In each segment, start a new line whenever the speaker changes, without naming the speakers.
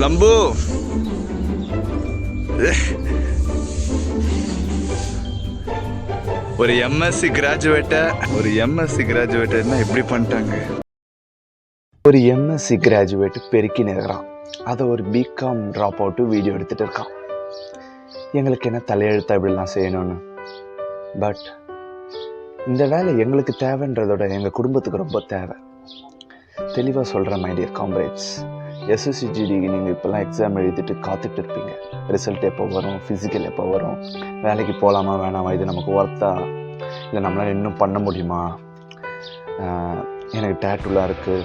லம்பு ஒரு எம்எஸ்சி கிராஜுவேட்டர்னா எப்படி பண்ணிட்டாங்க? ஒரு எம்எஸ்சி கிராஜுவேட் பெருக்கி நிற்கிறான், அதை ஒரு பிகாம் ட்ராப் அவுட்டு வீடியோ எடுத்துகிட்டு இருக்கான். எங்களுக்கு என்ன தலையெழுத்தா இப்படிலாம் செய்யணும்னு. பட் இந்த வேலை எங்களுக்கு தேவைன்றதோட எங்கள் குடும்பத்துக்கு ரொம்ப தேவை. தெளிவாக சொல்கிறேன் மை டியர் காம்ரேட்ஸ், எஸ்எஸ்சிஜிடிக்கு நீங்கள் இப்போல்லாம் எக்ஸாம் எழுதிட்டு காத்துட்டு இருப்பீங்க. ரிசல்ட் எப்போ வரும், ஃபிசிக்கல் எப்போ வரும், வேலைக்கு போகலாமா வேணாமா, இது நமக்கு ஒர்த்தா, இல்லை நம்மளால் இன்னும் பண்ண முடியுமா, எனக்கு டேட்டூலாம் இருக்குது,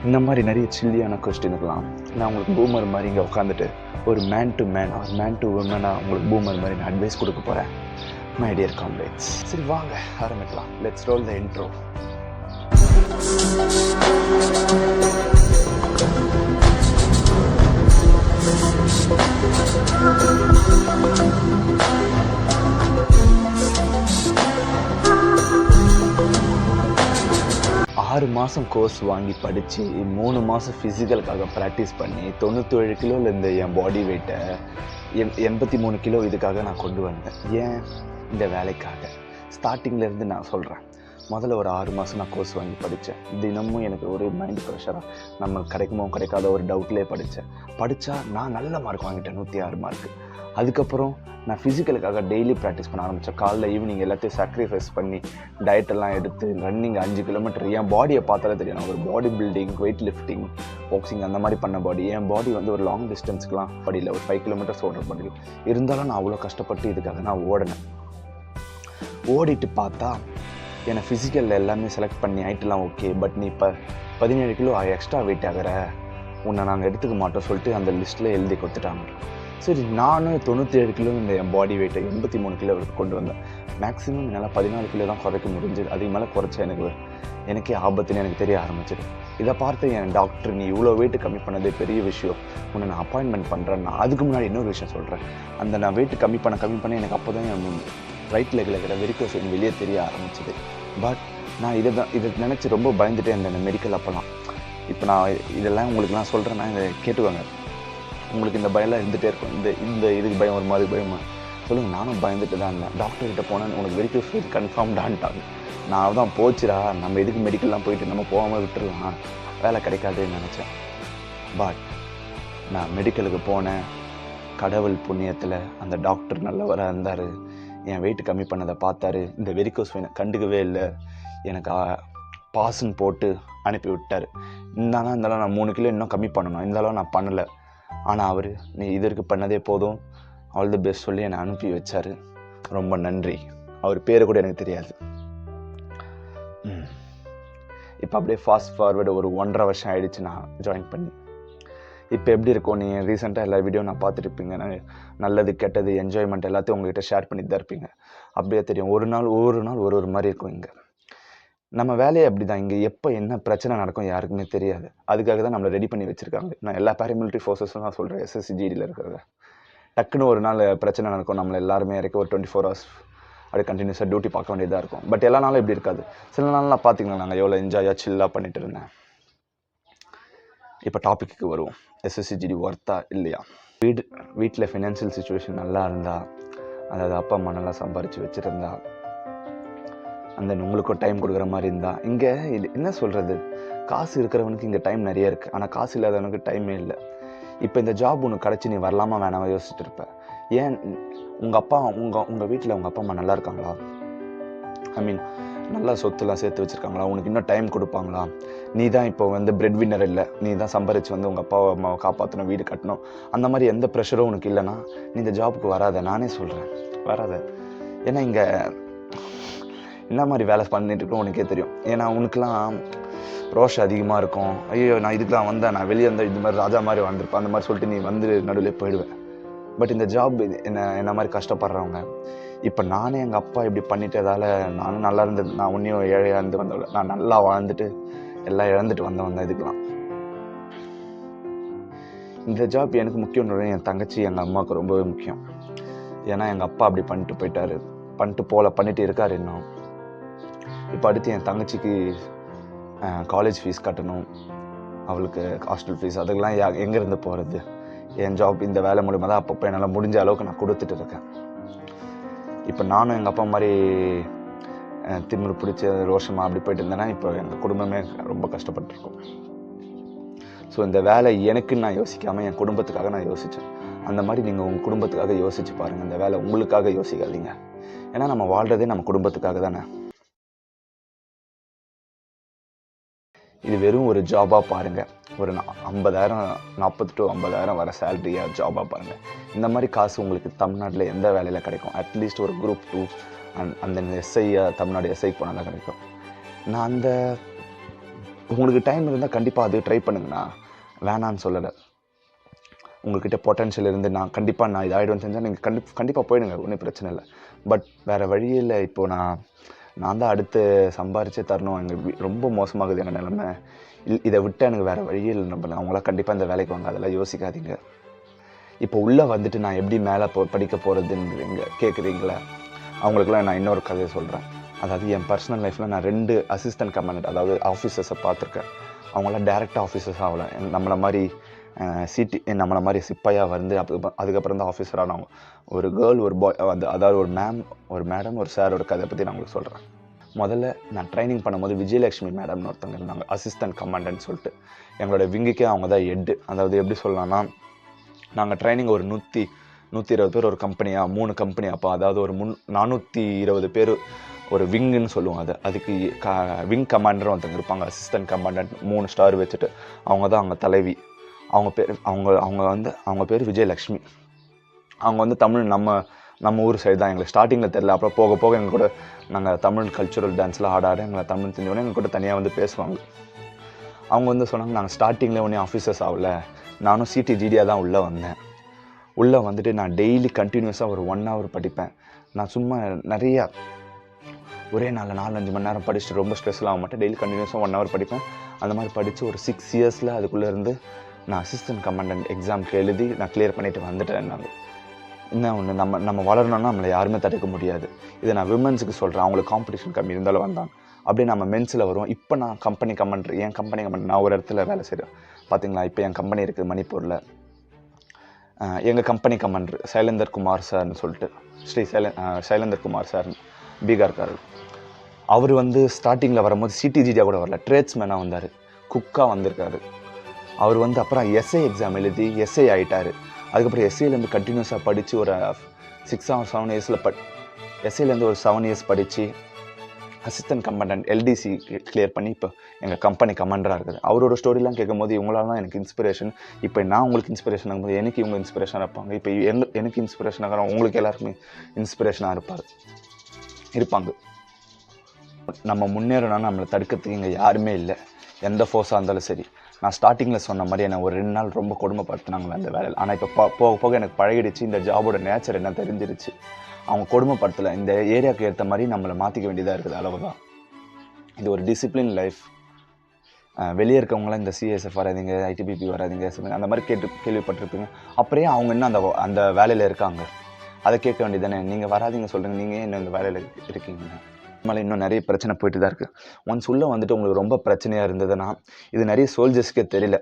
இந்த மாதிரி நிறைய சில்லியான கொஸ்டினுக்கெலாம் நான் உங்களுக்கு பூமர் மாதிரி இங்கே உட்காந்துட்டு ஒரு man to man or man to உமனாக உங்களுக்கு பூமர் மாதிரி நான் அட்வைஸ் கொடுக்க போகிறேன் மை டியர் காம்ரேட்ஸ். சரி வாங்க ஆரம்பிக்கலாம். Let's role the intro. ஆறு மாதம் கோர்ஸ் வாங்கி படித்து 3 மாதம் ஃபிசிக்கலுக்காக ப்ராக்டிஸ் பண்ணி 97 கிலோவில் இருந்த என் பாடி வெயிட்டை 83 கிலோ இதுக்காக நான் கொண்டு வந்தேன். ஏன்? இந்த வேலைக்காக. ஸ்டார்டிங்லேருந்து நான் சொல்கிறேன், முதல்ல ஒரு 6 மாதம் நான் கோர்ஸ் வாங்கி படித்தேன். தினமும் எனக்கு ஒரு மைண்ட் ப்ரெஷராக நம்மளுக்கு கிடைக்குமோ கிடைக்காத ஒரு டவுட்லேயே படித்தா நான் நல்ல மார்க் வாங்கிட்டேன், 106 மார்க்கு. அதுக்கப்புறம் நான் ஃபிசிக்கலுக்காக டெய்லி ப்ராக்டிஸ் பண்ண ஆரம்பித்தேன். காலைல ஈவினிங் எல்லாத்தையும் சாக்ரிஃபைஸ் பண்ணி டயட்டெல்லாம் எடுத்து ரன்னிங் 5 கிலோமீட்டர். என் பாடியை பார்த்தாலே தெரியும், நான் ஒரு body building, weight lifting, boxing அந்த மாதிரி பண்ண பாடி. என் பாடி வந்து ஒரு லாங் டிஸ்டன்ஸ்க்குலாம் படியில் ஒரு 5 கிலோமீட்டர்ஸ் ஓடுற பாடி. இருந்தாலும் நான் அவ்வளோ கஷ்டப்பட்டு இதுக்காக நான் ஓடிட்டு பார்த்தா என்னை ஃபிசிக்கலில் எல்லாமே செலக்ட் பண்ணி ஹைட்டெல்லாம் ஓகே, பட் நீ இப்போ 17 கிலோ எக்ஸ்ட்ரா வெயிட் ஆகிற, உன்னை நாங்கள் எடுத்துக்க மாட்டோம் சொல்லிட்டு அந்த லிஸ்ட்டில் எழுதி கொடுத்துட்டாங்க. சரி, நானும் 97 கிலோ இந்த என் பாடி வெயிட்டை 83 கிலோ கொண்டு வந்தேன். மேக்ஸிமம் என்னால் 14 கிலோ தான் குறைக்க முடிஞ்சது. அதுக்கு மேலே குறைச்சா எனக்கே ஆபத்துன்னு எனக்கு தெரிய ஆரம்பிச்சிது. இதை பார்த்து என் டாக்டர், நீ இவ்வளோ வெயிட்டு கம்மி பண்ணதே பெரிய விஷயம், உன்னை நான் அப்பாயின்மெண்ட் பண்ணுறேன். நான் அதுக்கு முன்னாடி இன்னொரு விஷயம் சொல்கிறேன். நான் வெயிட்டு கம்மி பண்ண எனக்கு அப்போ தான் என் ரைட் லெக்கில் இருக்கிற வெரிகோஸ் வெயின் வெளியே தெரிய ஆரம்பிச்சிது. பட் நான் இதை நினச்சி ரொம்ப பயந்துட்டே இருந்தேன் மெடிக்கல் அப்போலாம். இப்போ நான் இதெல்லாம் உங்களுக்கு நான் சொல்கிறேன்னா இதை கேட்டுவாங்க. உங்களுக்கு இந்த பயம்லாம் இருந்துகிட்டே இருக்கும். இதுக்கு பயம், ஒரு மாதிரி பயமா சொல்லுங்கள். நானும் பயந்துட்டு தான் இருந்தேன். டாக்டர்கிட்ட போனேன், உனக்கு வெரிகோஸ் வெயின் கன்ஃபார்ம்டான்ட்டாங்க. நான் தான் போச்சுடா, நம்ம எதுக்கு மெடிக்கல்லாம் போயிட்டு நம்ம போகாமல் விட்டுருலாம், வேலை கிடைக்காதுன்னு நினச்சேன். பட் நான் மெடிக்கலுக்கு போனேன். கடவுள் புண்ணியத்தில் அந்த டாக்டர் நல்லவராக இருந்தார். என் வெயிட் கம்மி பண்ணதை பார்த்தாரு. இந்த வெரிகோஸ் வெயினை கண்டுக்கவே இல்லை. எனக்கு பாஸ்ன்னு போட்டு அனுப்பி விட்டார். இருந்தாலும் நான் 3 கிலோ இன்னும் கம்மி பண்ணணும், இருந்தாலும் நான் பண்ணலை. ஆனால் அவர், நீ இதற்கு பண்ணதே போதும், ஆல் தி பெஸ்ட் சொல்லி என்னை அனுப்பி வச்சார். ரொம்ப நன்றி. அவர் பேர் கூட எனக்கு தெரியாது. இப்போ அப்படியே ஃபாஸ்ட் ஃபார்வர்டு ஒரு 1.5 வருஷம் ஆகிடுச்சு நான் ஜாயின் பண்ணி. இப்போ எப்படி இருக்கும், நீங்கள் ரீசெண்டாக எல்லா வீடியோ நான் பார்த்துருப்பீங்க. நல்லது கெட்டது என்ஜாய்மெண்ட் எல்லாத்தையும் உங்கள்கிட்ட ஷேர் பண்ணிட்டு தான் இருப்பீங்க. அப்படியே தெரியும், ஒரு நாள் ஒரு மாதிரி இருக்கும். இங்கே நம்ம வேலையை அப்படி தான். இங்கே எப்போ என்ன பிரச்சனை நடக்கும் யாருக்குமே தெரியாது. அதுக்காக தான் நம்மளை ரெடி பண்ணி வச்சுருக்காங்க. நான் எல்லா பேராமிலிட்ரி ஃபோர்ஸஸும் தான் சொல்கிறேன், எஸ்எஸ்சிஜிடியில் இருக்கிறத. டக்குன்னு ஒரு நாள் பிரச்சனை நடக்கும், நம்மளை எல்லாருமே இறக்கி ஒரு 24 hours அப்படியே கண்டினியூஸாக டியூட்டி பார்க்க வேண்டியதாக இருக்கும். பட் எல்லா நாளும் இப்படி இருக்காது. சில நாள்லாம் பார்த்தீங்கன்னா நாங்கள் எவ்வளோ என்ஜாயாக சில்லாக பண்ணிட்டு இருந்தேன். இப்போ டாப்பிக்கு வருவோம். எஸ்எஸ்சிஜிடி ஒர்த்தா இல்லையா? வீட்டில் ஃபினான்ஷியல் சுச்சுவேஷன் நல்லா இருந்தால், அதாவது அப்பா அம்மா நல்லா சம்பாரித்து வச்சுருந்தா, உங்களுக்கும் டைம் கொடுக்குற மாதிரி இருந்தால், இங்கே இது என்ன சொல்கிறது, காசு இருக்கிறவனுக்கு இங்கே டைம் நிறைய இருக்குது, ஆனால் காசு இல்லாதவனுக்கு டைமே இல்லை. இப்போ இந்த ஜாப் உனக்கு கிடச்சி நீ வரலாமா வேணாமா யோசிச்சுட்டு இருப்பேன். ஏன் உங்கள் வீட்டில் உங்கள் அப்பா அம்மா நல்லா இருக்காங்களா? நல்லா சொத்துலாம் சேர்த்து வச்சுருக்காங்களா? உனக்கு இன்னும் டைம் கொடுப்பாங்களா? நீ தான் இப்போ பிரெட் வின்னர் இல்லை, நீ தான் சம்பாரித்து உங்கள் அப்பா அம்மாவை காப்பாற்றணும், வீடு கட்டணும், அந்த மாதிரி எந்த ப்ரெஷரும் உனக்கு இல்லைன்னா நீ இந்த ஜாபுக்கு வராத. நானே சொல்கிறேன், வராத. ஏன்னா இங்கே என்ன மாதிரி வேலை பண்ணிட்டு இருக்கோம் உனக்கே தெரியும். ஏன்னா உனக்குலாம் ரோஷம் அதிகமாக இருக்கும். ஐயோ நான் இதுக்கெலாம் வந்தேன், நான் வெளியே வந்தால் இது மாதிரி ராஜா மாதிரி வந்திருப்பேன், அந்த மாதிரி சொல்லிட்டு நீ நடுவில் போயிடுவேன். பட் இந்த ஜாப் என்ன மாதிரி கஷ்டப்படுறவங்க, இப்போ நானே எங்கள் அப்பா இப்படி பண்ணிட்டதால் நானும் நல்லா இருந்தது, நான் உன்னையும் ஏழையாக இருந்து வந்தவள, நான் நல்லா வாழ்ந்துட்டு எல்லாம் இழந்துட்டு வந்தேன் இதுக்கெலாம். இந்த ஜாப் எனக்கு முக்கியம், என் தங்கச்சி எங்கள் அம்மாவுக்கு ரொம்பவே முக்கியம். ஏன்னா எங்கள் அப்பா அப்படி பண்ணிட்டு போயிட்டாரு, பண்ணிட்டு இருக்காரு இன்னும். இப்போ அடுத்து என் தங்கச்சிக்கு காலேஜ் ஃபீஸ் கட்டணும், அவளுக்கு ஹாஸ்டல் ஃபீஸ் அதுக்கெல்லாம் எங்கேருந்து போகிறது? என் ஜாப் இந்த வேலை மூலிமா தான் அப்பப்போ என்னால் முடிஞ்ச அளவுக்கு நான் கொடுத்துட்டு இருக்கேன். இப்போ நானும் எங்கள் அப்பா மாதிரி திமிரு பிடிச்ச ரோஷமாக அப்படி போயிட்டு இருந்தேன்னா இப்போ எங்கள் குடும்பமே ரொம்ப கஷ்டப்பட்டுருக்கோம். ஸோ இந்த வேலை எனக்குன்னு நான் யோசிக்காமல் என் குடும்பத்துக்காக நான் யோசித்தேன். அந்த மாதிரி நீங்கள் உங்கள் குடும்பத்துக்காக யோசிச்சு பாருங்கள். இந்த வேலை உங்களுக்காக யோசிக்காதீங்க. ஏன்னா நம்ம வாழ்கிறதே நம்ம குடும்பத்துக்காக தானே. இது வெறும் ஒரு ஜாபாக பாருங்கள். ஒரு 50,000 40 to 50,000 வர சேலரியாக ஜாபாக பாருங்கள். இந்த மாதிரி காசு உங்களுக்கு தமிழ்நாட்டில் எந்த வேலையில் கிடைக்கும்? அட்லீஸ்ட் ஒரு குரூப் 2 அந்த தமிழ்நாடு எஸ்ஐக்கு போனால் தான் கிடைக்கும். நான் உங்களுக்கு டைம் இருந்தால் கண்டிப்பாக அது ட்ரை பண்ணுங்கண்ணா, வேணான்னு சொல்லலை. உங்கள்கிட்ட பொட்டன்ஷியல் இருந்து நான் இதாகிடுவேன்னு செஞ்சால் நீங்கள் கண்டிப்பாக போயிடுங்க, ஒன்றும் பிரச்சனை இல்லை. பட் வேறு வழியில் இப்போது நான் தான் அடுத்து சம்பாரிச்சே தரணும். எங்கள் ரொம்ப மோசமாகுது எங்கள் நிலைமை. இதை விட்டு எனக்கு வேறு வழியில் நம்ம அவங்களாம் கண்டிப்பாக இந்த வேலைக்கு வாங்க, அதெல்லாம் யோசிக்காதீங்க. இப்போ உள்ளே வந்துட்டு நான் எப்படி மேலே படிக்க போகிறதுன்றீங்க கேட்குறீங்களா? அவங்களுக்குலாம் நான் இன்னொரு கதையை சொல்கிறேன். அதாவது என் பர்சனல் லைஃப்பில் நான் 2 அசிஸ்டன்ட் கமாண்டன்ட் அதாவது ஆஃபீஸர்ஸை பார்த்துருக்கேன். அவங்களாம் டேரெக்டாக ஆஃபீஸர்ஸ் ஆகலை. நம்மளை மாதிரி சிப்பாயாக வந்து அதுக்கப்புறம் தான் ஆஃபீஸர் ஆனவங்க. ஒரு கேர்ள் ஒரு பாய் அதாவது ஒரு மேடம் ஒரு சாரோட கதையை பற்றி நான் உங்களுக்கு சொல்கிறேன். முதல்ல நான் ட்ரைனிங் பண்ணும்போது விஜயலட்சுமி மேடம்னு ஒருத்தவங்க இருந்தாங்க, அசிஸ்டன்ட் கமாண்டன்ட் சொல்லிட்டு. எங்களோட விங்குக்கே அவங்க தான் ஹெட்டு. அதாவது எப்படி சொல்லலாம்னா, நாங்கள் ட்ரைனிங் ஒரு 120 பேர் ஒரு கம்பெனியாக 3 கம்பெனி அப்போ அதாவது ஒரு 420 பேர் ஒரு விங்குன்னு சொல்லுவோம். அதுக்கு விங் கமாண்டர் ஒருத்தங்க இருப்பாங்க, அசிஸ்டன்ட் கமாண்டன்ட் 3 ஸ்டார் வச்சுட்டு. அவங்க தான் அவங்க தலைவி. அவங்க பேர் விஜயலட்சுமி. அவங்க வந்து தமிழ் நம்ம ஊர் சைடு தான். எங்களுக்கு ஸ்டார்டிங்கில் தெரியல, அப்புறம் போக போக எங்கள் கூட நாங்கள் தமிழ் கல்ச்சுரல் டான்ஸ்லாம் ஆட எங்களை தமிழ் தெரிஞ்சோடனே எங்கள் கூட தனியாக வந்து பேசுவாங்க. அவங்க வந்து சொன்னாங்க, நாங்கள் ஸ்டார்டிங்கில் ஒன்றே ஆஃபீஸர்ஸ் ஆகலை, நானும் சிடிஜிடியாக தான் உள்ளே வந்தேன். உள்ளே வந்துட்டு நான் டெய்லி கண்டினியூஸாக ஒரு 1 hour படிப்பேன். நான் சும்மா நிறையா ஒரே நாளில் 4-5 மணி நேரம் படிச்சுட்டு ரொம்ப ஸ்ட்ரெஸ்லாம் ஆக மாட்டேன். டெய்லி கண்டினியூஸாக 1 hour படிப்பேன். அந்த மாதிரி படித்து ஒரு 6 yearsல அதுக்குள்ளே இருந்து நான் அசிஸ்டன்ட் கமாண்டன்ட் எக்ஸாம்க்கு எழுதி நான் கிளியர் பண்ணிவிட்டு வந்துட்டேன். நாங்கள் என்ன ஒன்று, நம்ம வளரணும்னா நம்மளை யாருமே தடுக்க முடியாது. இதை நான் விமன்ஸுக்கு சொல்கிறேன், அவங்களுக்கு காம்படிஷன் கம்மி இருந்தாலும் வந்தாங்க. அப்படியே நம்ம மென்ஸில் வருவோம். இப்போ நான் என் கம்பெனி கமாண்டர் நான் ஒரு இடத்துல வேலை செய்கிறேன் பார்த்தீங்களா. இப்போ என் கம்பெனி இருக்குது மணிப்பூரில். எங்கள் கம்பெனி கமாண்டர் சைலேந்தர் குமார் சார்னு சொல்லிட்டு, சைலேந்தர் குமார் சார் பீகார்காரர். அவர் வந்து ஸ்டார்டிங்கில் வரும்போது சிடிஜிடியாக கூட வரல, ட்ரேட்ஸ்மேனாக வந்தார், குக்காக வந்திருக்காரு. அவர் வந்து அப்புறம் எஸ்ஐ எக்ஸாம் எழுதி எஸ்ஐ ஆகிட்டார். அதுக்கப்புறம் எஸ்ஐலேருந்து கண்டினியூஸாக படித்து ஒரு 6 or 7 yearsல எஸ்ஐலேருந்து ஒரு 7 years படித்து அசிஸ்டன்ட் கமாண்டன்ட் எல்டிசி கிளியர் பண்ணி இப்போ எங்கள் கம்பெனி கமாண்டராக இருக்குது. அவரோட ஸ்டோரிலாம் கேட்கும்போது இவங்களால தான் எனக்கு இன்ஸ்பிரேஷன். இப்போ நான் உங்களுக்கு இன்ஸ்பிரேஷன் ஆகும்போது எனக்கு இவங்க இன்ஸ்பிரேஷனாக இருப்பாங்க. இப்போ எனக்கு இன்ஸ்பிரேஷன் ஆகிற உங்களுக்கு எல்லாருக்குமே இன்ஸ்பிரேஷனாக இருப்பாங்க. நம்ம முன்னேறணும்னா நம்மளை தடுக்கிறதுக்கு இங்கே யாருமே இல்லை, எந்த ஃபோர்ஸாக இருந்தாலும் சரி. நான் ஸ்டார்டிங்கில் சொன்ன மாதிரி என்னை ஒரு 2 நாள் ரொம்ப கொடுமைப்படுத்தினாங்களே அந்த வேலையில். ஆனால் இப்போ போக போக எனக்கு பழகிடுச்சு. இந்த ஜாபோட நேச்சர் என்ன தெரிஞ்சிருச்சு. அவங்க கொடுமைப்படுத்தலை, இந்த ஏரியாவுக்கு ஏற்ற மாதிரி நம்மளை மாற்றிக்க வேண்டியதாக இருக்குது, அளவுதான். இது ஒரு டிசிப்ளின் லைஃப். வெளியே இருக்கவங்களாம் இந்த சிஎஸ்எஃப் வராதிங்க, ஐடிபிபி வராதிங்க, அந்த மாதிரி கேள்விப்பட்டிருப்பீங்க. அப்படியே அவங்க இன்னும் அந்த வேலையில் இருக்காங்க. அதை கேட்க வேண்டியதானே, நீங்கள் வராதிங்க சொல்கிறீங்க, நீங்கள் இன்னும் இந்த வேலையில் இருக்கீங்க. நம்மளால் இன்னும் நிறைய பிரச்சனை போயிட்டு தான் இருக்குது. ஒன்ஸ் உள்ளே வந்துட்டு உங்களுக்கு ரொம்ப பிரச்சனையாக இருந்ததுன்னா, இது நிறைய சோல்ஜர்ஸ்க்கே தெரியல.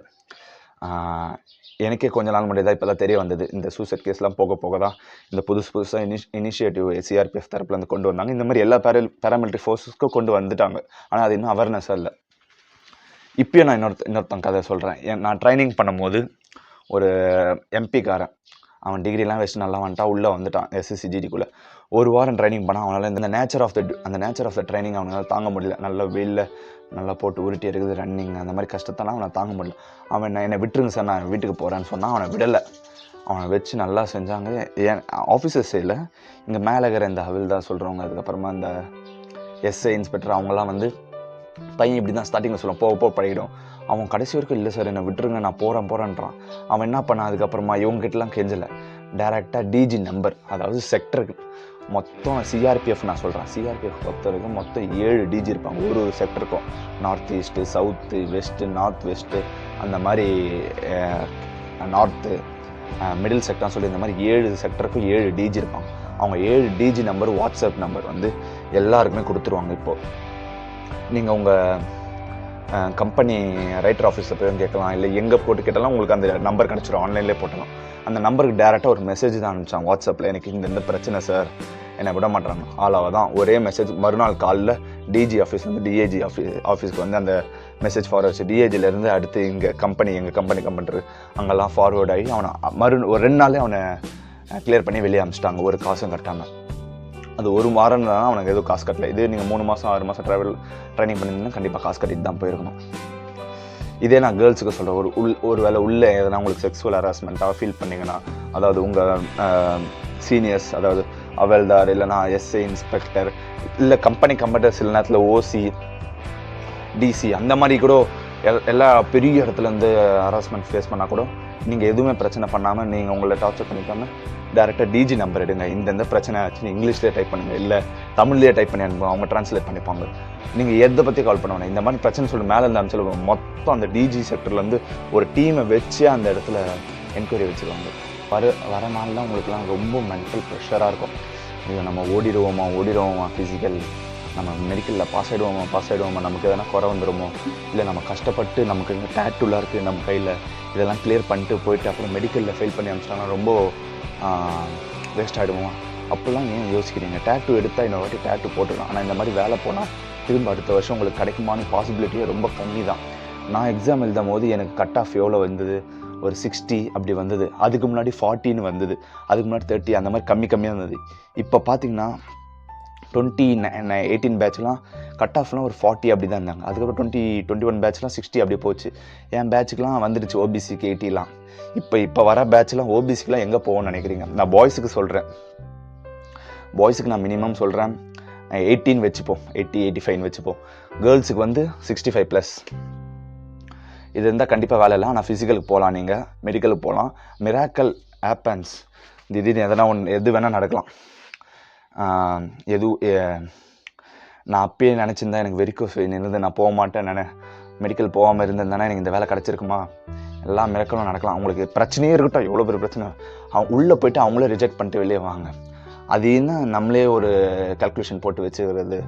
எனக்கே கொஞ்ச நாள் முன்னாடி தான் இப்போ தான் தெரிய வந்தது. இந்த சூசைட் கேஸ்லாம் போக போக தான் இந்த புதுசாக இனிஷியேட்டிவ் சிஆர்பிஎஃப் தரப்புலேருந்து கொண்டு வந்தாங்க. இந்த மாதிரி எல்லா பேராமிலிட்ரி ஃபோர்ஸஸ்க்கும் கொண்டு வந்துட்டாங்க. ஆனால் அது இன்னும் அவேர்னஸாக இல்லை. இப்போயும் நான் இன்னொருத்தன் கதை சொல்கிறேன். நான் ட்ரைனிங் பண்ணும்போது ஒரு எம்பிக்காரன், அவன் டிகிரிலாம் வச்சு நல்லா வந்துட்டான், உள்ளே வந்துட்டான் எஸ்எஸ்சிஜிடிக்குள்ளே. 1 வாரம் ட்ரைனிங் பண்ணால் அவனால் இந்த நேச்சர் ஆஃப் த ட்ரைனிங் அவனால் தாங்க முடியல. நல்லா வெயிலில் நல்லா போட்டு உருட்டி இருக்குது, ரன்னிங் அந்த மாதிரி கஷ்டத்தெல்லாம் அவனை தாங்க முடியல. அவன் என்னை விட்டுருங்க சார், நான் வீட்டுக்கு போகிறேன்னு சொன்னால் அவனை விடலை. அவனை வச்சு நல்லா செஞ்சாங்க. ஏன் ஆஃபீஸர்ஸ் சைடில் இங்கே மேலே இருக்கிற இந்த ஹவில்தார் சொல்கிறவங்க, அதுக்கப்புறமா இந்த எஸ்ஐ இன்ஸ்பெக்டர் அவங்களாம் வந்து பையன் இப்படி தான் ஸ்டார்டிங்கில் சொல்லுவான், போக பழகிடும். அவன் கடைசி வரைக்கும் இல்லை சார் என்னை விட்டுருங்க, நான் போகிறேன்றான். அவன் என்ன பண்ணான், அதுக்கப்புறமா இவங்ககிட்டலாம் கெஞ்சலை, டேரெக்டாக டிஜி நம்பர், அதாவது செக்டருக்கு மொத்தம் சிஆர்பிஎஃப் நான் சொல்கிறேன், சிஆர்பிஎஃப் பொறுத்த வரைக்கும் மொத்தம் 7 டிஜி இருப்பாங்க ஒரு செக்டருக்கும். North east, south, west, north west, அந்த மாதிரி நார்த்து, மிடில் செக்டர்னு சொல்லி இந்த மாதிரி 7 செக்டருக்கும் 7 டிஜி இருப்பாங்க. அவங்க 7 டிஜி நம்பர் வாட்ஸ்அப் நம்பர் வந்து எல்லாருக்குமே கொடுத்துருவாங்க. இப்போது நீங்கள் உங்கள் கம்பெனி ரைட்டர் ஆஃபீஸில் போய் கேட்கலாம், இல்லை எங்கே போட்டு கேட்டாலும் உங்களுக்கு அந்த நம்பர் கிடச்சிரும், ஆன்லைன்லேயே போட்டலாம். அந்த நம்பருக்கு டேரெக்டாக ஒரு மெசேஜ் தான் அனுப்பிச்சாங்க வாட்ஸ்அப்பில், எனக்கு இந்த பிரச்சனை சார், என்னை விட மாட்டாங்க. ஆளாக தான் ஒரே மெசேஜ் மறுநாள் காலில் டிஜி ஆஃபீஸ் வந்து டிஏஜி ஆஃபீஸ்க்கு வந்து அந்த மெசேஜ் ஃபார்வர்ட் ஆச்சு. டிஏஜிலேருந்து அடுத்து இங்கே எங்கள் கம்பெனி அங்கெல்லாம் ஃபார்வர்ட் ஆகி அவனை ஒரு 2 நாளே அவனை கிளியர் பண்ணி வெளியே அனுப்பிச்சிட்டாங்க, ஒரு காசும் கட்டாமல். அது 1 வாரம் தான் அவனுக்கு எதுவும் காசு கட்டல. இதே நீங்கள் 3 மாதம் 6 மாதம் ட்ரைனிங் பண்ணியிருந்தீங்கன்னா கண்டிப்பாக காசு கட்டிட்டு தான் போயிருக்கணும். இதே நான் கேர்ள்ஸுக்கு சொல்கிறேன், ஒரு வேளை உள்ளே எதனா உங்களுக்கு செக்ஸுவல் ஹராஸ்மெண்ட்டாக ஃபீல் பண்ணிங்கன்னா, அதாவது உங்கள் சீனியர்ஸ், அதாவது அவல்தார் இல்லைனா எஸ்ஐ இன்ஸ்பெக்டர், இல்லை கம்பெனி சில நேரத்தில் ஓசி டிசி அந்த மாதிரி கூட எல்லா பெரிய இடத்துலேருந்து ஹராஸ்மெண்ட் ஃபேஸ் பண்ணால் கூட நீங்கள் எதுவுமே பிரச்சனை பண்ணாமல் நீங்கள் உங்களை டார்ச்சர் பண்ணிக்காமல் டேரெக்டாக டிஜி நம்பர் எடுங்க, இந்த பிரச்சனை ஆச்சுன்னு இங்கிலீஷ்லேயே டைப் பண்ணுங்கள், இல்லை தமிழ்லேயே டைப் பண்ணி அனுப்புங்க, அவங்க ட்ரான்ஸ்லேட் பண்ணிப்பாங்க. நீங்கள் எதை பற்றி கால் பண்ண வேணாம், இந்த மாதிரி பிரச்சனை சொல்லி மேலே இருந்து அனுப்பிச்சு மொத்தம் அந்த டிஜி செக்டர்லேருந்து ஒரு டீமை வச்சு அந்த இடத்துல என்கொயரி வச்சுருவாங்க. வர நாள்லாம் உங்களுக்குலாம் ரொம்ப மென்டல் ப்ரெஷராக இருக்கும். இல்லை நம்ம ஓடிடுவோமா ஃபிசிக்கல், நம்ம மெடிக்கலில் பாஸ் ஆகிடுவோமா, நமக்கு எதனா குறை வந்துடுமோ, இல்லை நம்ம கஷ்டப்பட்டு நமக்கு டேட்டூலாம் இருக்குது நம்ம கையில், இதெல்லாம் கிளியர் பண்ணிட்டு போயிட்டு அப்புறம் மெடிக்கலில் ஃபெயில் பண்ணி அனுப்பிச்சிட்டாங்கன்னா ரொம்ப வேஸ்ட் ஆகிடுவோம். அப்போல்லாம் ஏன் யோசிக்கிறீங்க? டேட்டூ எடுத்தால் இன்னொரு வாட்டி டேட்டூ போட்டுக்கலாம். ஆனால் இந்த மாதிரி வேலை போனால் திரும்ப அடுத்த வருஷம் உங்களுக்கு கிடைக்குமான பாசிபிலிட்டியே ரொம்ப கம்மி தான். நான் எக்ஸாம் எழுதும் போது எனக்கு கட் ஆஃப் எவ்வளோ வந்தது, ஒரு 60 அப்படி வந்தது. அதுக்கு முன்னாடி 40ன்னு வந்தது, அதுக்கு முன்னாடி 30, அந்த மாதிரி கம்மியாக இருந்தது. இப்போ பார்த்தீங்கன்னா 2018 பேட்ச்லாம் கட் ஆஃப்லாம் ஒரு 40 அப்படி தான் இருந்தாங்க. அதுக்கப்புறம் 2021 பேட்ச்லாம் 60 அப்படி போச்சு. என் பேட்சுக்கெலாம் வந்துடுச்சு ஓபிசிக்கு 80லாம். இப்போ வர பேட்ச்லாம் ஓபிசிக்கெலாம் எங்கே போவோம்னு நினைக்கிறீங்க? நான் பாய்ஸுக்கு சொல்கிறேன், பாய்ஸுக்கு நான் மினிமம் சொல்கிறேன் 18 வச்சுப்போம், 80-85 வச்சுப்போம். கேர்ள்ஸுக்கு வந்து 65+. இது இருந்தால் கண்டிப்பாக வேலை இல்லை. ஆனால் ஃபிசிக்கலுக்கு போகலாம், நீங்கள் மெடிக்கலுக்கு போகலாம். மிராக்கல் ஆப்பன்ஸ், திடீர்னு எது வேணால் நடக்கலாம். நான் அப்பயே நினச்சிருந்தேன், எனக்கு வெரிகோஸ் இருந்து நான் போக மாட்டேன், மெடிக்கல் போகாமல் இருந்திருந்தேன்னா எனக்கு இந்த வேலை கிடச்சிருக்குமா? எல்லாம் மிராக்கலும் நடக்கலாம். அவங்களுக்கு பிரச்சனையே இருக்கட்டும், எவ்வளோ பெரிய பிரச்சனை, அவங்க உள்ளே போய்ட்டு அவங்களே ரிஜெக்ட் பண்ணிட்டு வெளியே வாங்க. அது இன்னும் நம்மளே ஒரு கால்குலேஷன் போட்டு வச்சுக்கிறது,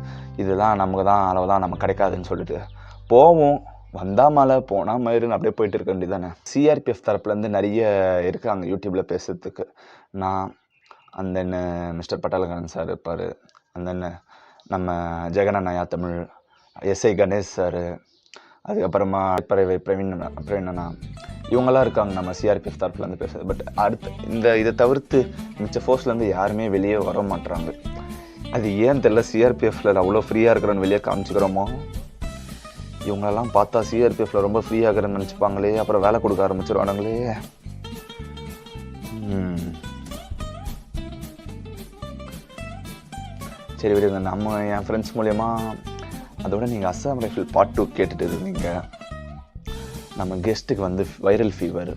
இதுதான் நமக்கு தான் அளவு தான் நமக்கு கிடைக்காதுன்னு சொல்லிட்டு போவோம். வந்தால் மழை போனால் மயிருன்னு அப்படியே போயிட்டு இருக்க வேண்டியது தானே. சிஆர்பிஎஃப் தரப்புலேருந்து நிறைய இருக்காங்க யூடியூப்பில் பேசுகிறதுக்கு. நான் அந்த மிஸ்டர் பட்டாளகரன் சார் இருப்பார், அந்த நம்ம ஜெகன் அண்ணா தமிழ், எஸ்ஐ கணேஷ் சார், அதுக்கப்புறமா பிரவீன் அண்ணா, இவங்களாம் இருக்காங்க நம்ம சிஆர்பிஎஃப் தரப்புலேருந்து பேசுகிறது. பட் அடுத்து இதை தவிர்த்து மிச்ச ஃபோர்ஸ்லேருந்து யாருமே வெளியே வர மாட்டுறாங்க. அது ஏன் தெரியல, சிஆர்பிஎஃப்பில் அவ்வளோ ஃப்ரீயாக இருக்கிறோன்னு வெளியே காமிச்சிக்கிறோமோ, இவங்களெல்லாம் பார்த்தா சிஆர்பிஎஃப்பில் ரொம்ப ஃப்ரீயாக இருக்கிறேன்னு நினச்சிப்பாங்களே, அப்புறம் வேலை கொடுக்க ஆரம்பிச்சிருவானுங்களே. சரி விடுங்க, என் ஃப்ரெண்ட்ஸ் மூலயமா அதோட நீங்கள் அஸ்ஸாம் ரைஃபிள் பார்ட் 2 கேட்டுட்டு இருந்தீங்க. நம்ம கெஸ்ட்டுக்கு வந்து வைரல் ஃபீவர்,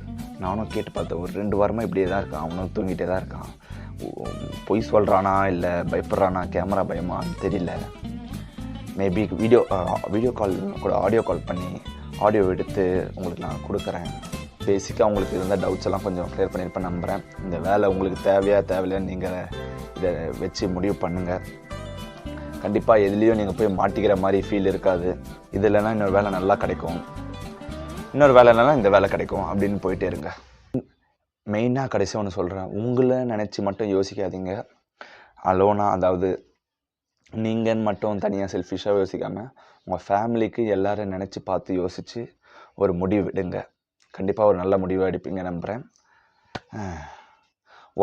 நானும் கேட்டு பார்த்தேன். ஒரு 2 வாரமாக இப்படியே தான் இருக்கான், அவனும் தூங்கிட்டே தான் இருக்கான். பொய் சொல்கிறானா இல்லை பயப்படுறானா, கேமரா பயமான்னு தெரியல. மேபி வீடியோ கால் கூட ஆடியோ கால் பண்ணி ஆடியோ எடுத்து உங்களுக்கு நான் கொடுக்குறேன். பேசிக்காக உங்களுக்கு இருந்த டவுட்ஸ் எல்லாம் கொஞ்சம் க்ளியர் பண்ணியிருப்பேன் நம்புகிறேன். இந்த வேலை உங்களுக்கு தேவையில்லைன்னு நீங்கள் இதை வச்சு முடிவு பண்ணுங்கள். கண்டிப்பாக எதுலேயும் நீங்கள் போய் மாட்டிக்கிற மாதிரி ஃபீல் இருக்காது. இது இல்லைன்னா இன்னொரு வேலை நல்லா கிடைக்கும், இன்னொரு வேலை இல்லைன்னா இந்த வேலை கிடைக்கும் அப்படின்னு போயிட்டே இருங்க. மெயினாக கடைசியாக ஒன்று சொல்கிறேன், உங்களை நினச்சி மட்டும் யோசிக்காதீங்க. அலோனாக, அதாவது நீங்கன்னு மட்டும் தனியாக செல்ஃபிஷாக யோசிக்காமல் உங்கள் ஃபேமிலிக்கு எல்லோரும் நினச்சி பார்த்து யோசித்து ஒரு முடிவு விடுங்க. கண்டிப்பாக ஒரு நல்ல முடிவாக எடுப்பீங்க நம்புகிறேன்.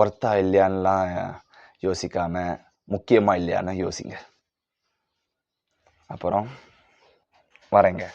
ஒர்த்தா இல்லையான்லாம் யோசிக்காமல் முக்கியமாக இல்லையான்னு யோசிங்க. அப்புறம் வரேங்க.